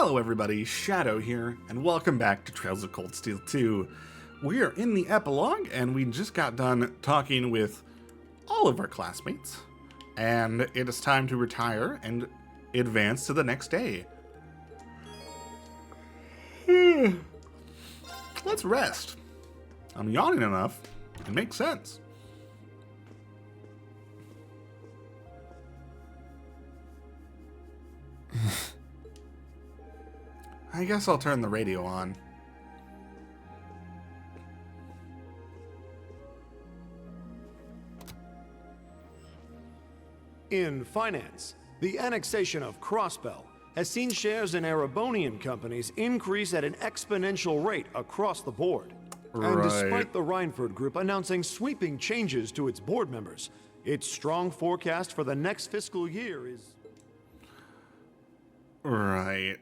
Hello everybody, Shadow here, and welcome back to Trails of Cold Steel 2. We are in the epilogue, and we just got done talking with all of our classmates, and it is time to retire and advance to the next day. Let's rest. I'm yawning enough. It makes sense. I guess I'll turn the radio on. In finance, the annexation of Crossbell has seen shares in Erebonian companies increase at an exponential rate across the board. Right. And despite the Reinford Group announcing sweeping changes to its board members, its strong forecast for the next fiscal year is... Right.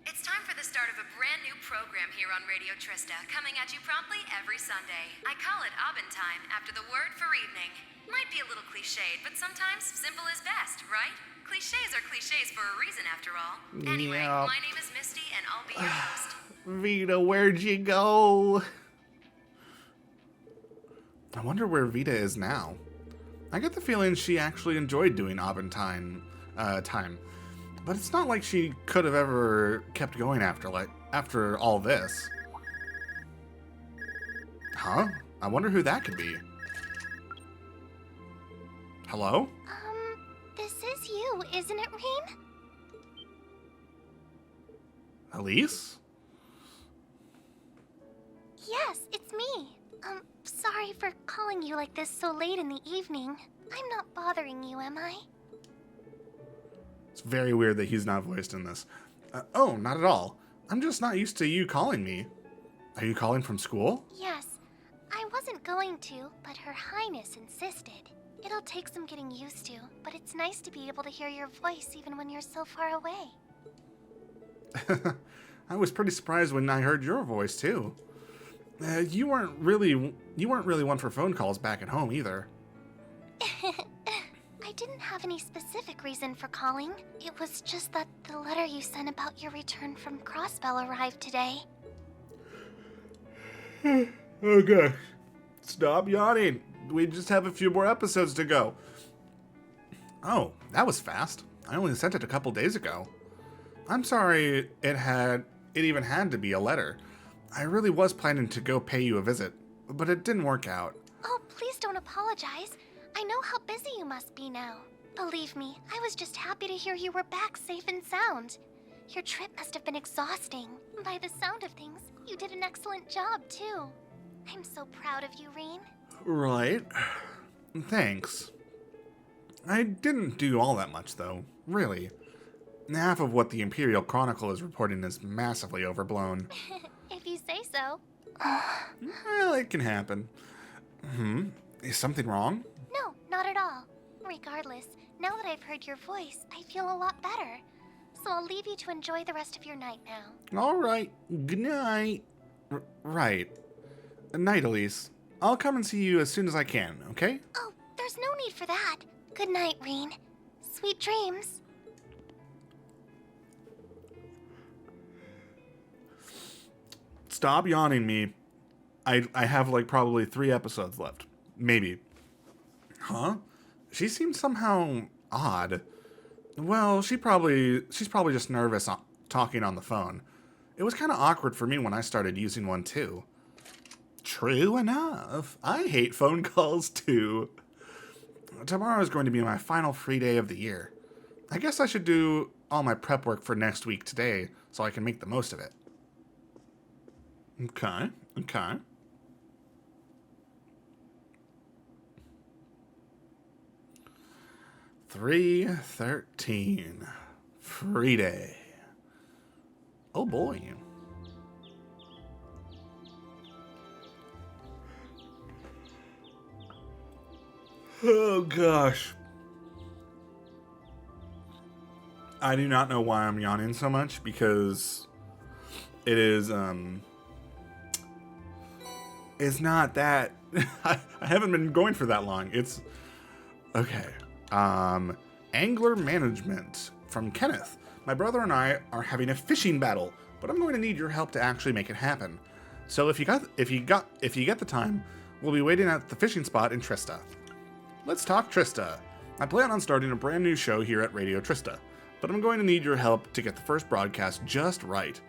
It's time for the start of a brand new program here on Radio Trista, coming at you promptly every Sunday. I call it Aubin Time, after the word for evening. Might be a little cliched, but sometimes simple is best, right? Cliches are cliches for a reason, after all. Anyway, Yeah. my name is Misty, and I'll be your host. Vita, where'd you go? I wonder where Vita is now. I get the feeling she actually enjoyed doing Aventine time. But it's not like she could have ever kept going after all this. Huh? I wonder who that could be. Hello? This is you, isn't it, Rean? Elise? Yes, it's me. Sorry for calling you like this so late in the evening. I'm not bothering you, am I? It's very weird that he's not voiced in this. Oh, not at all. I'm just not used to you calling me. Are you calling from school? Yes. I wasn't going to, but Her Highness insisted. It'll take some getting used to, but it's nice to be able to hear your voice even when you're so far away. I was pretty surprised when I heard your voice too. You weren't really one for phone calls back at home either. I didn't have any specific reason for calling. It was just that the letter you sent about your return from Crossbell arrived today. Okay. Stop yawning. We just have a few more episodes to go. Oh, that was fast. I only sent it a couple days ago. I'm sorry it even had to be a letter. I really was planning to go pay you a visit, but it didn't work out. Oh, please don't apologize. I know how busy you must be now. Believe me, I was just happy to hear you were back safe and sound. Your trip must have been exhausting. By the sound of things, you did an excellent job, too. I'm so proud of you, Rean. Right. Thanks. I didn't do all that much, though. Really. Half of what the Imperial Chronicle is reporting is massively overblown. If you say so. Well, it can happen. Is something wrong? No, not at all. Regardless, now that I've heard your voice, I feel a lot better. So I'll leave you to enjoy the rest of your night now. All right. Good night. Right. Night, Elise. I'll come and see you as soon as I can, okay? Oh, there's no need for that. Good night, Rean. Sweet dreams. Stop yawning me. I have like probably 3 episodes left. Maybe. Huh? She seems somehow odd. Well, she's probably just nervous talking on the phone. It was kind of awkward for me when I started using one too. True enough. I hate phone calls too. Tomorrow is going to be my final free day of the year. I guess I should do all my prep work for next week today so I can make the most of it. Okay. 3:13. Free day. Oh boy. Oh gosh. I do not know why I'm yawning so much because it is it's not that I haven't been going for that long. It's okay. Angler management from Kenneth. My brother and I are having a fishing battle, but I'm going to need your help to actually make it happen. So if you get the time, we'll be waiting at the fishing spot in Trista. Let's talk Trista. I plan on starting a brand new show here at Radio Trista, but I'm going to need your help to get the first broadcast just right.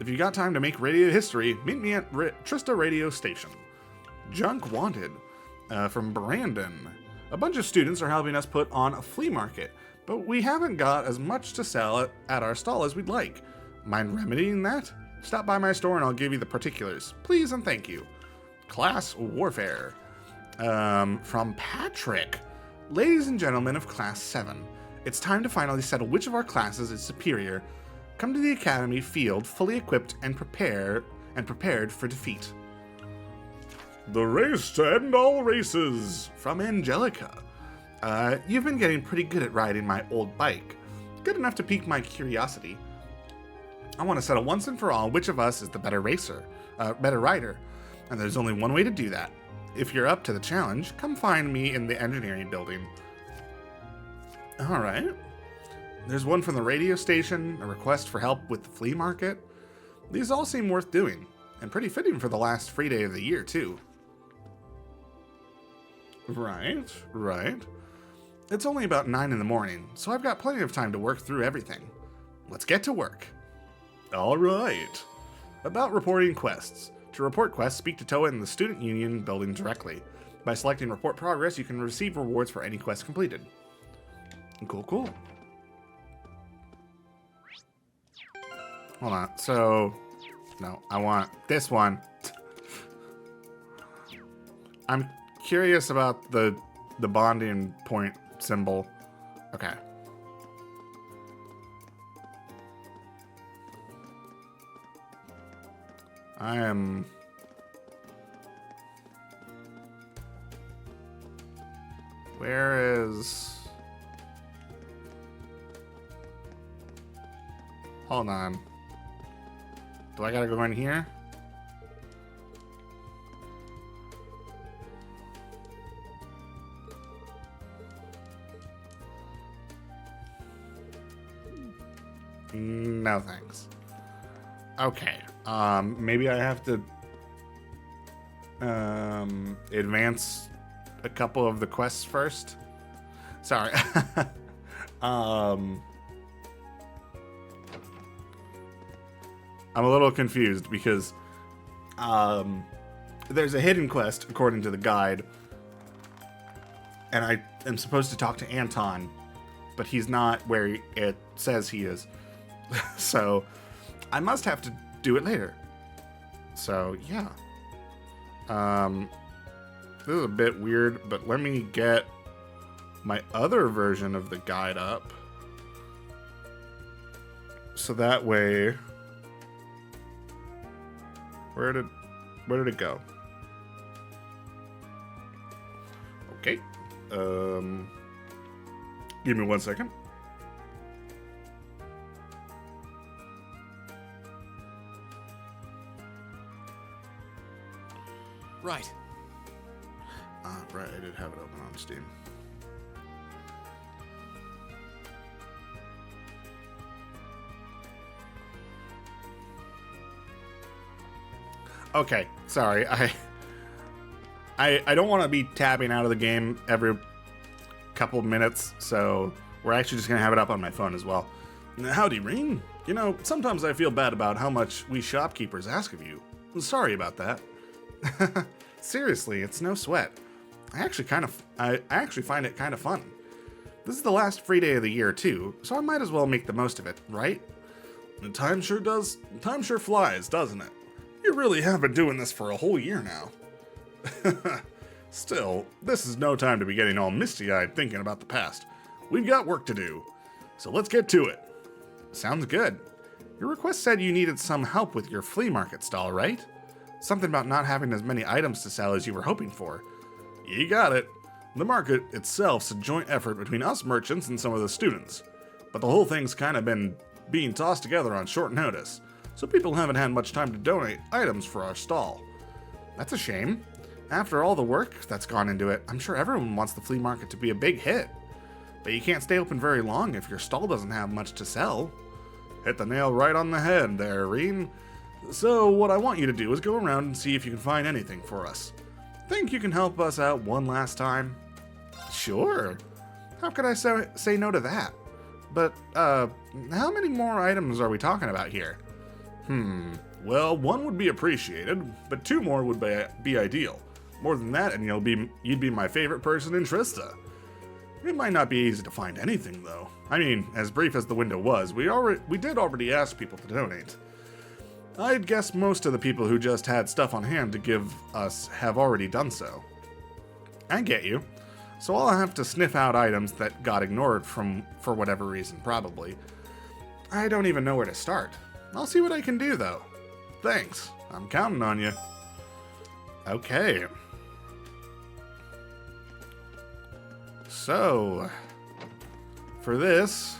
If you got time to make radio history, meet me at Trista Radio Station. Junk Wanted, from Brandon. A bunch of students are helping us put on a flea market, but we haven't got as much to sell at our stall as we'd like. Mind remedying that? Stop by my store and I'll give you the particulars. Please and thank you. Class Warfare. From Patrick. Ladies and gentlemen of Class 7, it's time to finally settle which of our classes is superior. Come to the Academy field fully equipped and prepared for defeat. The race to end all races. From Angelica. You've been getting pretty good at riding my old bike. Good enough to pique my curiosity. I want to settle once and for all which of us is the better rider. And there's only one way to do that. If you're up to the challenge, come find me in the engineering building. Alright. There's one from the radio station, a request for help with the flea market. These all seem worth doing, and pretty fitting for the last free day of the year, too. Right. It's only about 9 in the morning, so I've got plenty of time to work through everything. Let's get to work. Alright. About reporting quests. To report quests, speak to Toa in the Student Union building directly. By selecting Report Progress, you can receive rewards for any quest completed. Cool. Hold on, so... No, I want this one. I'm curious about the bonding point symbol. Okay. I am... Where is... Hold on. Do I gotta go in here? No thanks. Okay. Maybe I have to advance a couple of the quests first. Sorry. I'm a little confused because there's a hidden quest according to the guide, and I am supposed to talk to Anton, but he's not where it says he is. So I must have to do it later. So yeah. This is a bit weird, but let me get my other version of the guide up. So that way... Where did it go? Okay. Give me 1 second. Right. Right, I did have it open on Steam. Okay, sorry. I don't want to be tabbing out of the game every couple of minutes, so we're actually just going to have it up on my phone as well. Howdy, Ring. You know, sometimes I feel bad about how much we shopkeepers ask of you. Sorry about that. Seriously, it's no sweat. I actually find it kind of fun. This is the last free day of the year too, so I might as well make the most of it, right? And time sure flies, doesn't it? You really have been doing this for a whole year now. Still, this is no time to be getting all misty-eyed thinking about the past. We've got work to do, so let's get to it. Sounds good. Your request said you needed some help with your flea market stall, right? Something about not having as many items to sell as you were hoping for. You got it. The market itself's a joint effort between us merchants and some of the students, but the whole thing's kind of been being tossed together on short notice, so people haven't had much time to donate items for our stall. That's a shame. After all the work that's gone into it, I'm sure everyone wants the flea market to be a big hit. But you can't stay open very long if your stall doesn't have much to sell. Hit the nail right on the head there, Reen. So what I want you to do is go around and see if you can find anything for us. Think you can help us out one last time? Sure. How could I say no to that? But, how many more items are we talking about here? Well, 1 would be appreciated, but 2 more would be ideal. More than that, and you'd be my favorite person in Trista. It might not be easy to find anything, though. I mean, as brief as the window was, we did already ask people to donate. I'd guess most of the people who just had stuff on hand to give us have already done so. I get you. So I'll have to sniff out items that got ignored for whatever reason, probably. I don't even know where to start. I'll see what I can do, though. Thanks. I'm counting on you. Okay. So, for this,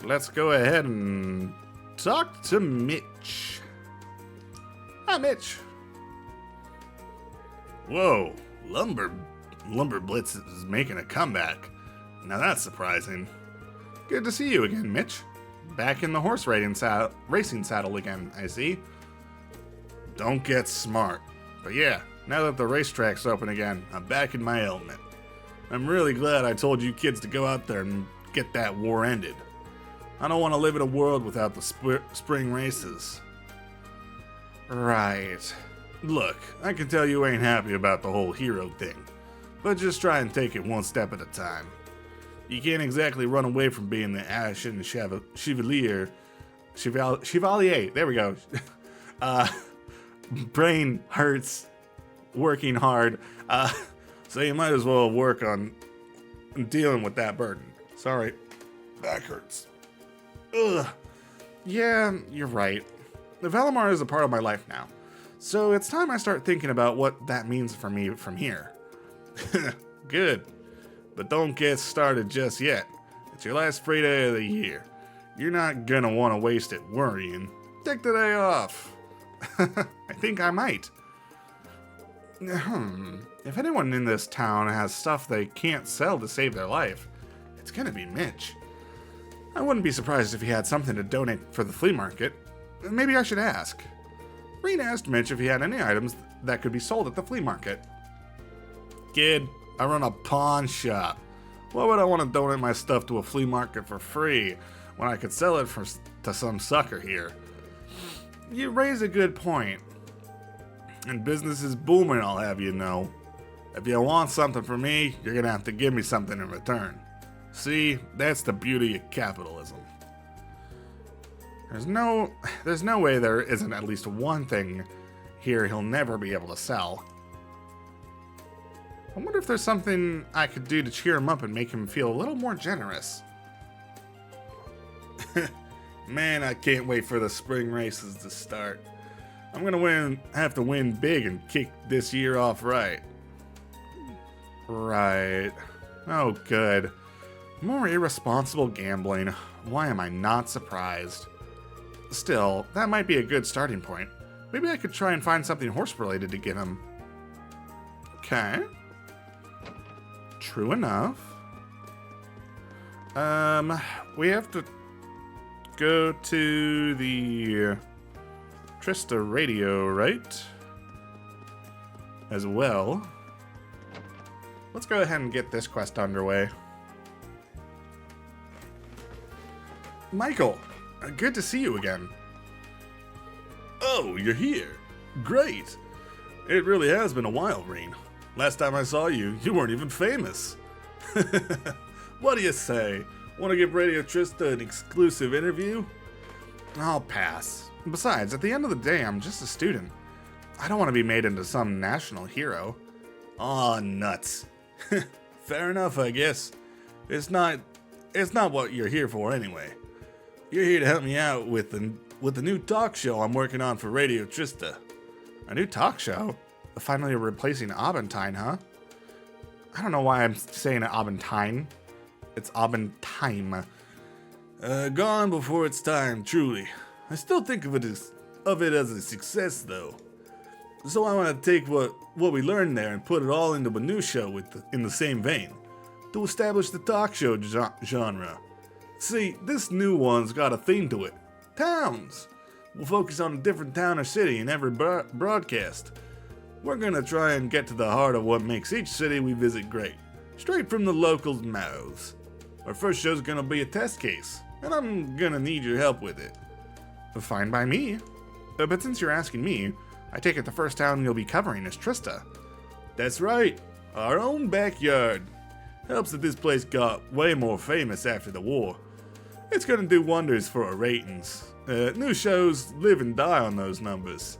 let's go ahead and talk to Mitch. Hi, Mitch. Whoa, Lumber Blitz is making a comeback. Now that's surprising. Good to see you again, Mitch. Back in the horse racing saddle again, I see. Don't get smart. But yeah, now that the racetrack's open again, I'm back in my element. I'm really glad I told you kids to go out there and get that war ended. I don't want to live in a world without the spring races. Right. Look, I can tell you ain't happy about the whole hero thing, but just try and take it one step at a time. You can't exactly run away from being the Ashen Chevalier. There we go. Brain hurts working hard, so you might as well work on dealing with that burden. Sorry, back hurts. Ugh. Yeah, you're right. The Valimar is a part of my life now, so it's time I start thinking about what that means for me from here. Good, but don't get started just yet. It's your last free day of the year. You're not gonna want to waste it worrying. Take the day off. I think I might. If anyone in this town has stuff they can't sell to save their life, it's gonna be Mitch. I wouldn't be surprised if he had something to donate for the flea market. Maybe I should ask. Reen asked Mitch if he had any items that could be sold at the flea market. Kid, I run a pawn shop. Why would I want to donate my stuff to a flea market for free when I could sell it to some sucker here? You raise a good point. And business is booming, I'll have you know. If you want something from me, you're gonna have to give me something in return. See, that's the beauty of capitalism. There's no way there isn't at least one thing here he'll never be able to sell. I wonder if there's something I could do to cheer him up and make him feel a little more generous. Man, I can't wait for the spring races to start. I'm gonna have to win big and kick this year off right. Right. Oh, good. More irresponsible gambling. Why am I not surprised? Still, that might be a good starting point. Maybe I could try and find something horse-related to give him. Okay. True enough. We have to go to the Trista radio, right? As well. Let's go ahead and get this quest underway. Michael, good to see you again. Oh, you're here. Great. It really has been a while, Reen. Last time I saw you, you weren't even famous. What do you say? Want to give Radio Trista an exclusive interview? I'll pass. Besides, at the end of the day, I'm just a student. I don't want to be made into some national hero. Aw, nuts. Fair enough, I guess. It's not what you're here for anyway. You're here to help me out with the new talk show I'm working on for Radio Trista. A new talk show? Finally replacing Abentine, huh? I don't know why I'm saying Abentine. It's Abentime. Gone before its time, truly. I still think of it as a success, though. So I want to take what we learned there and put it all into a new show in the same vein, to establish the talk show genre. See, this new one's got a theme to it. Towns. We'll focus on a different town or city in every broadcast. We're gonna try and get to the heart of what makes each city we visit great, straight from the locals' mouths. Our first show's gonna be a test case, and I'm gonna need your help with it. Fine by me. But since you're asking me, I take it the first town you'll be covering is Trista. That's right, our own backyard. Helps that this place got way more famous after the war. It's gonna do wonders for our ratings. New shows live and die on those numbers.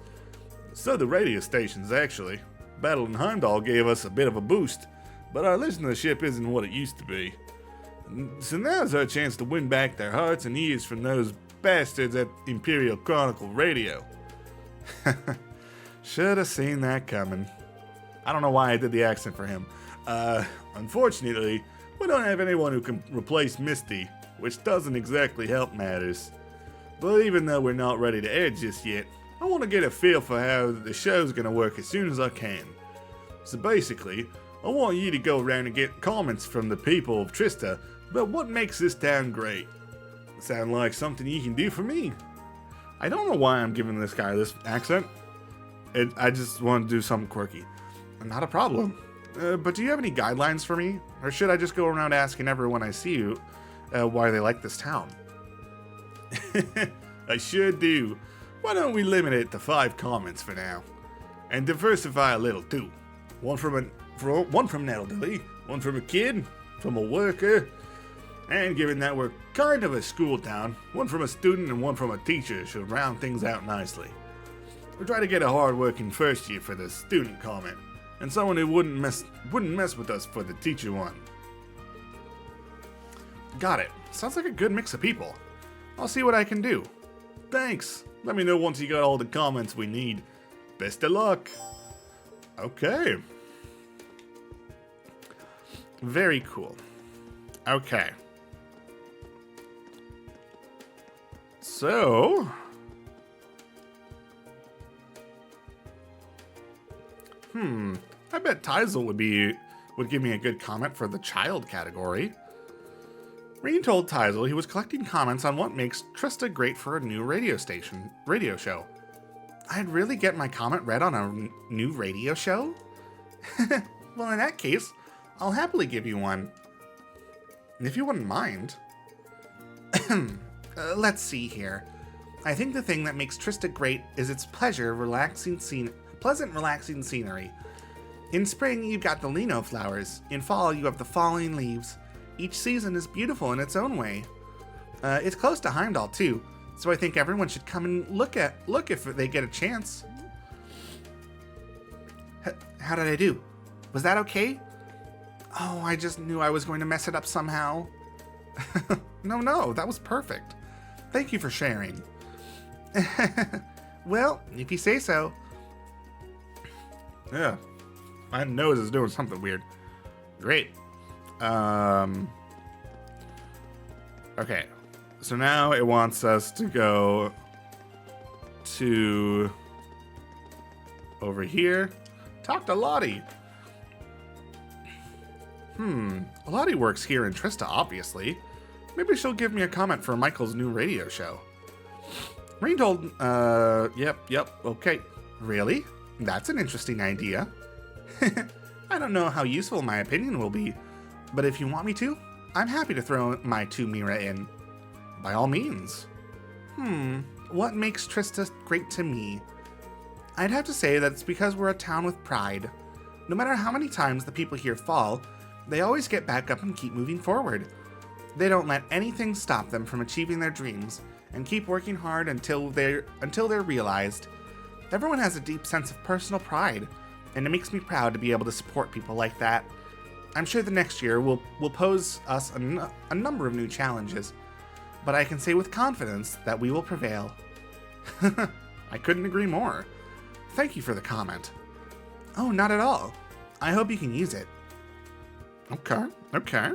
So the radio stations, actually. Battle in Heimdall gave us a bit of a boost, but our listenership isn't what it used to be. So now's our chance to win back their hearts and ears from those bastards at Imperial Chronicle Radio. Should have seen that coming. I don't know why I did the accent for him. Unfortunately, we don't have anyone who can replace Misty, which doesn't exactly help matters. But even though we're not ready to air just yet, I want to get a feel for how the show's going to work as soon as I can. So basically, I want you to go around and get comments from the people of Trista about what makes this town great. Sound like something you can do for me? I don't know why I'm giving this guy this accent. I just want to do something quirky. Not a problem. But do you have any guidelines for me? Or should I just go around asking everyone I see why they like this town? I sure do. Why don't we limit it to 5 comments for now? And diversify a little too. One from an elderly, one from a kid, from a worker, and given that we're kind of a school town, one from a student and one from a teacher should round things out nicely. We'll try to get a hard-working first year for the student comment, and someone who wouldn't mess with us for the teacher one. Got it. Sounds like a good mix of people. I'll see what I can do. Thanks. Let me know once you got all the comments we need. Best of luck. Okay. Very cool. Okay. So... I bet Teisel would give me a good comment for the child category. Reen told Teisel he was collecting comments on what makes Trista great for a new radio show. I'd really get my comment read on a new radio show? Well, in that case, I'll happily give you one. If you wouldn't mind. Let's see here. I think the thing that makes Trista great is its pleasant, relaxing scenery. In spring, you've got the lino flowers. In fall, you have the falling leaves. Each season is beautiful in its own way. It's close to Heimdall too, so I think everyone should come and look if they get a chance. How did I do? Was that okay? Oh, I just knew I was going to mess it up somehow. No, that was perfect. Thank you for sharing. Well, if you say so. Yeah, my nose is doing something weird. Great. Okay, so now it wants us to go to over here. Talk to Lottie. Lottie works here in Trista, obviously. Maybe she'll give me a comment for Michael's new radio show. Reen told, yep, okay. Really? That's an interesting idea. I don't know how useful my opinion will be, but if you want me to, I'm happy to throw my 2 Mira in. By all means. What makes Trista great to me? I'd have to say that it's because we're a town with pride. No matter how many times the people here fall, they always get back up and keep moving forward. They don't let anything stop them from achieving their dreams and keep working hard until they're realized. Everyone has a deep sense of personal pride, and it makes me proud to be able to support people like that. I'm sure the next year will pose us a number of new challenges, but I can say with confidence that we will prevail. I couldn't agree more. Thank you for the comment. Oh, not at all. I hope you can use it. Okay.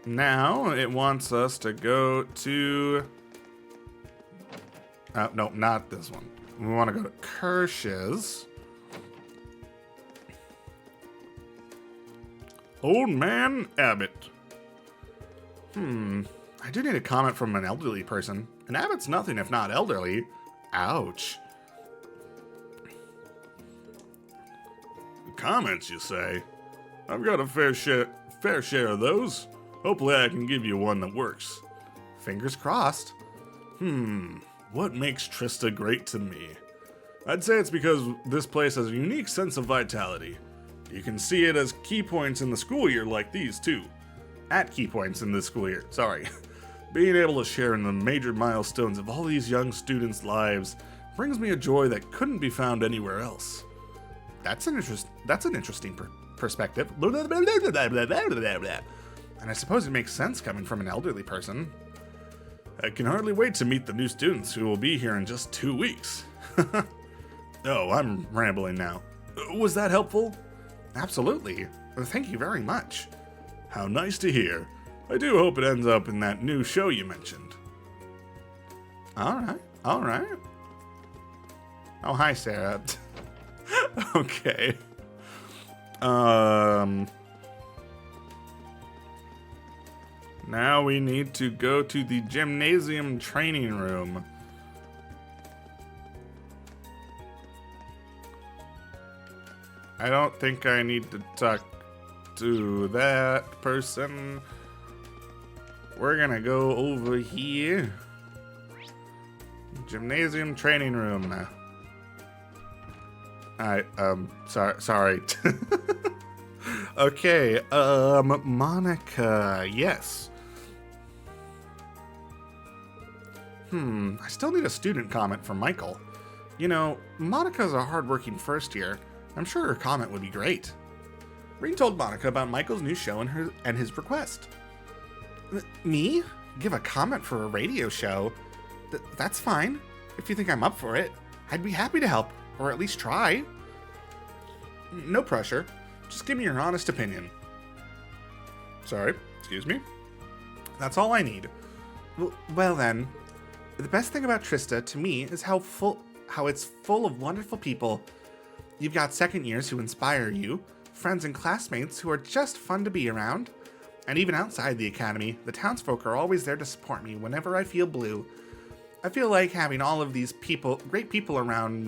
Now it wants us to go to... no, not this one. We want to go to Kirsch's. Old Man Abbott. I do need a comment from an elderly person. And Abbott's nothing if not elderly. Ouch. Comments, you say? I've got a fair share of those. Hopefully I can give you one that works. Fingers crossed. What makes Trista great to me? I'd say it's because this place has a unique sense of vitality. You can see it as key points in the school year like these, too. At key points in this school year, sorry. Being able to share in the major milestones of all these young students' lives brings me a joy that couldn't be found anywhere else. That's an interesting perspective. And I suppose it makes sense coming from an elderly person. I can hardly wait to meet the new students who will be here in just 2 weeks. Oh, I'm rambling now. Was that helpful? Absolutely. Thank you very much. How nice to hear. I do hope it ends up in that new show you mentioned. Alright. Oh, hi, Sarah. Okay. Now we need to go to the gymnasium training room. I don't think I need to talk to that person. We're gonna go over here. Gymnasium training room. Sorry. Okay, Monica, yes. I still need a student comment from Michael. You know, Monica's a hardworking first year. I'm sure her comment would be great. Rean told Monica about Michael's new show and his request. Me? Give a comment for a radio show? That's fine. If you think I'm up for it, I'd be happy to help, or at least try. No pressure. Just give me your honest opinion. Sorry, excuse me. That's all I need. Well then, the best thing about Trista to me is how it's full of wonderful people. You've got second years who inspire you, friends and classmates who are just fun to be around, and even outside the academy, the townsfolk are always there to support me whenever I feel blue. I feel like having all of these great people around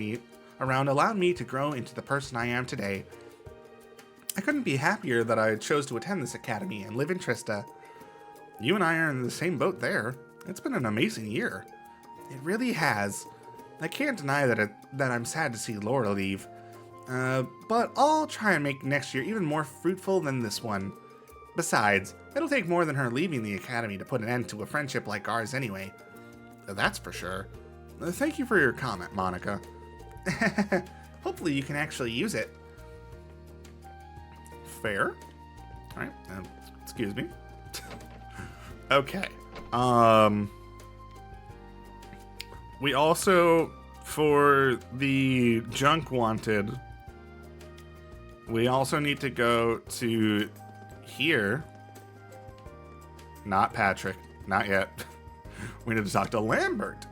allowed me to grow into the person I am today. I couldn't be happier that I chose to attend this academy and live in Trista. You and I are in the same boat there. It's been an amazing year. It really has. I can't deny that I'm sad to see Laura leave. But I'll try and make next year even more fruitful than this one. Besides, it'll take more than her leaving the academy to put an end to a friendship like ours anyway. That's for sure. Thank you for your comment, Monica. Hopefully you can actually use it. Fair. Alright, excuse me. Okay. We also, for the junk wanted, we also need to go to here. Not Patrick. Not yet. We need to talk to Lambert.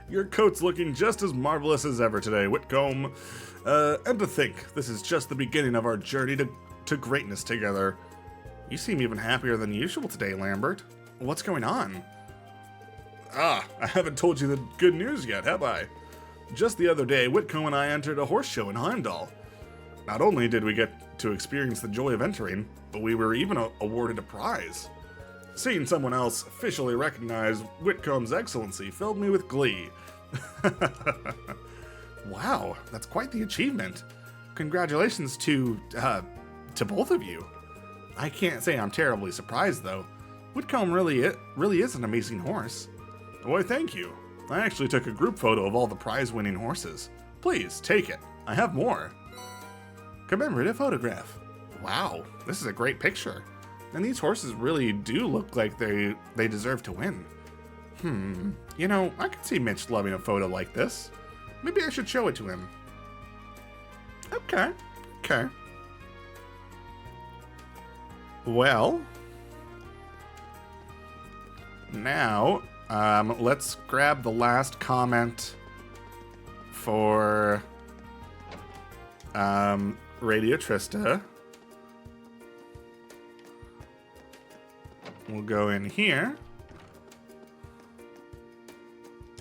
Your coat's looking just as marvelous as ever today, Whitcomb. And to think, this is just the beginning of our journey to greatness together. You seem even happier than usual today, Lambert. What's going on? I haven't told you the good news yet, have I? Just the other day, Whitcomb and I entered a horse show in Heimdall. Not only did we get to experience the joy of entering, but we were even awarded a prize. Seeing someone else officially recognize Whitcomb's excellency filled me with glee. Wow, that's quite the achievement. Congratulations to both of you. I can't say I'm terribly surprised, though. Whitcomb really is an amazing horse. Why, thank you. I actually took a group photo of all the prize-winning horses. Please, take it. I have more. Commemorative photograph. Wow, this is a great picture. And these horses really do look like they deserve to win. You know, I could see Mitch loving a photo like this. Maybe I should show it to him. Okay. Well, now, let's grab the last comment for Radio Trista. We'll go in here.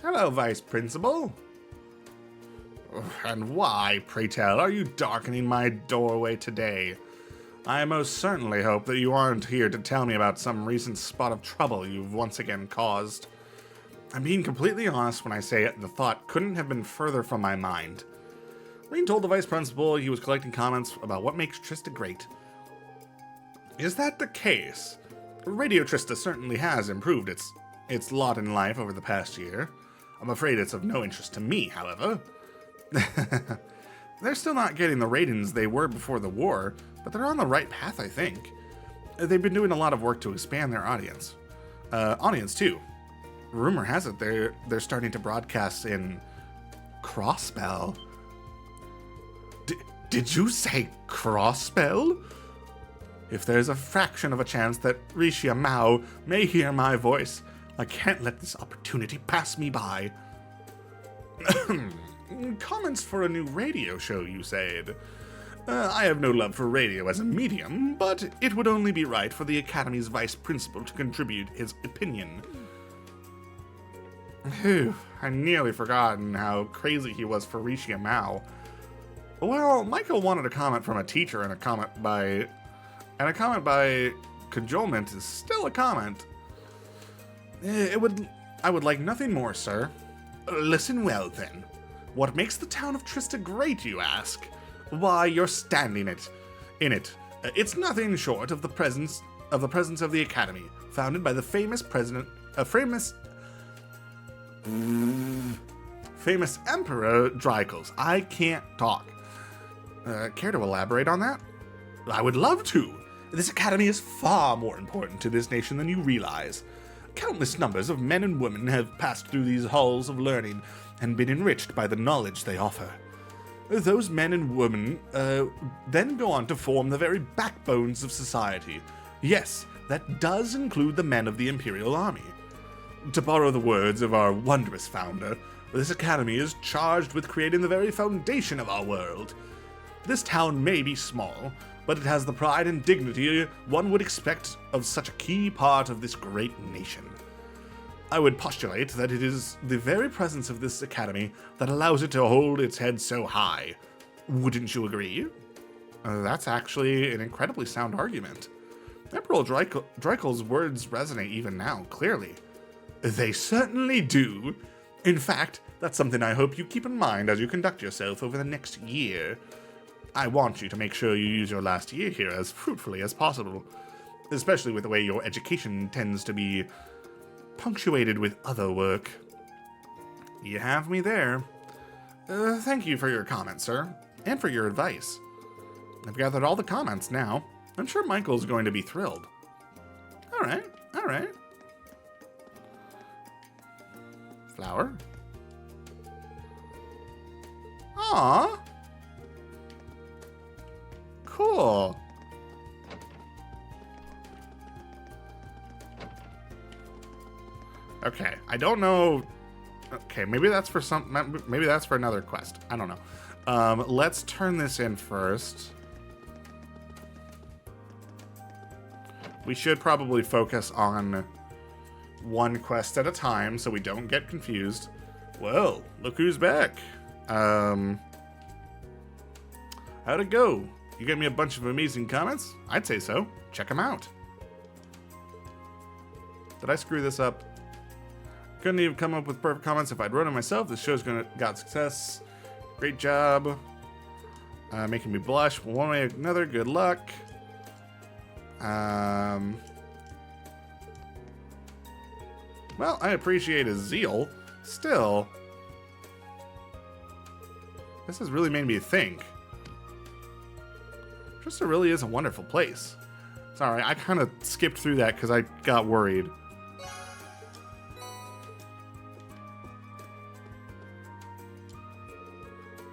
Hello, Vice Principal. And why, pray tell, are you darkening my doorway today? I most certainly hope that you aren't here to tell me about some recent spot of trouble you've once again caused. I'm being completely honest when I say the thought couldn't have been further from my mind. Being told the Vice Principal he was collecting comments about what makes Trista great. Is that the case? Radio Trista certainly has improved its lot in life over the past year. I'm afraid it's of no interest to me, however. They're still not getting the ratings they were before the war, but they're on the right path, I think. They've been doing a lot of work to expand their audience. Audience, too. Rumor has it they're starting to broadcast in Crossbell. Did you say Crossbell? If there's a fraction of a chance that Rishia Mao may hear my voice, I can't let this opportunity pass me by. Comments for a new radio show, you said. I have no love for radio as a medium, but it would only be right for the Academy's Vice Principal to contribute his opinion. Phew, I nearly forgotten how crazy he was for Rishia Mao. Well, Michael wanted a comment from a teacher, and a comment by cajolement is still a comment. I would like nothing more, sir. Listen well, then. What makes the town of Trista great, you ask? Why, you're standing in it. It's nothing short of the presence of the Academy, founded by the famous famous Emperor Drykos. I can't talk. Care to elaborate on that? I would love to. This academy is far more important to this nation than you realize. Countless numbers of men and women have passed through these halls of learning and been enriched by the knowledge they offer. Those men and women then go on to form the very backbones of society. Yes, that does include the men of the Imperial Army. To borrow the words of our wondrous founder, this academy is charged with creating the very foundation of our world. This town may be small, but it has the pride and dignity one would expect of such a key part of this great nation. I would postulate that it is the very presence of this academy that allows it to hold its head so high. Wouldn't you agree? That's actually an incredibly sound argument. Emperor Drykel's words resonate even now, clearly. They certainly do. In fact, that's something I hope you keep in mind as you conduct yourself over the next year. I want you to make sure you use your last year here as fruitfully as possible, especially with the way your education tends to be punctuated with other work. You have me there. Thank you for your comments, sir, and for your advice. I've gathered all the comments now. I'm sure Michael's going to be thrilled. All right. Flower? Aww. Cool. Okay, I don't know. Okay, maybe that's for maybe that's for another quest. I don't know. Let's turn this in first. We should probably focus on one quest at a time so we don't get confused. Well, look who's back. How'd it go? You gave me a bunch of amazing comments? I'd say so. Check them out. Did I screw this up? Couldn't even come up with perfect comments if I'd run it myself. This show's got success. Great job. Making me blush. One way or another. Good luck. Well, I appreciate his zeal. Still, this has really made me think. Trista really is a wonderful place. Sorry, I kind of skipped through that because I got worried.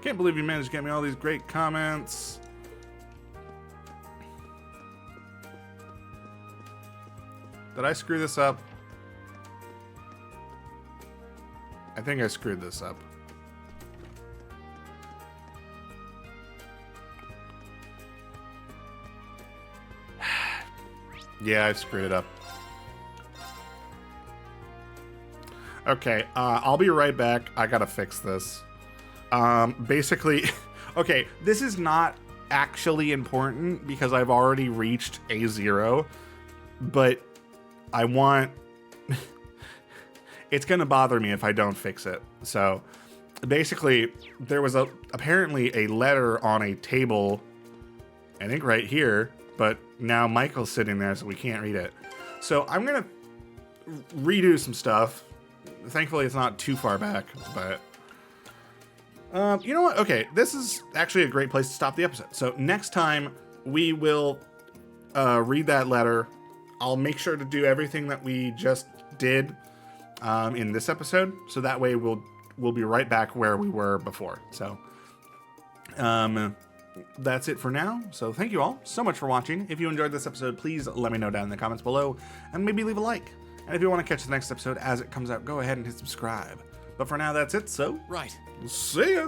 Can't believe you managed to get me all these great comments. Did I screw this up? I think I screwed this up. Yeah, I screwed it up. Okay, I'll be right back. I gotta fix this. Basically, okay, this is not actually important because I've already reached A0, but I want... it's gonna bother me if I don't fix it. So, basically, there was apparently a letter on a table, I think right here, but now Michael's sitting there, so we can't read it. So I'm gonna redo some stuff. Thankfully, it's not too far back, but you know what? Okay, this is actually a great place to stop the episode. So next time we will read that letter. I'll make sure to do everything that we just did in this episode, so that way we'll be right back where we were before. So that's it for now. So thank you all so much for watching. If you enjoyed this episode, please let me know down in the comments below, and maybe leave a like. And if you want to catch the next episode as it comes out, go ahead and hit subscribe. But for now, that's it, so Right. see ya!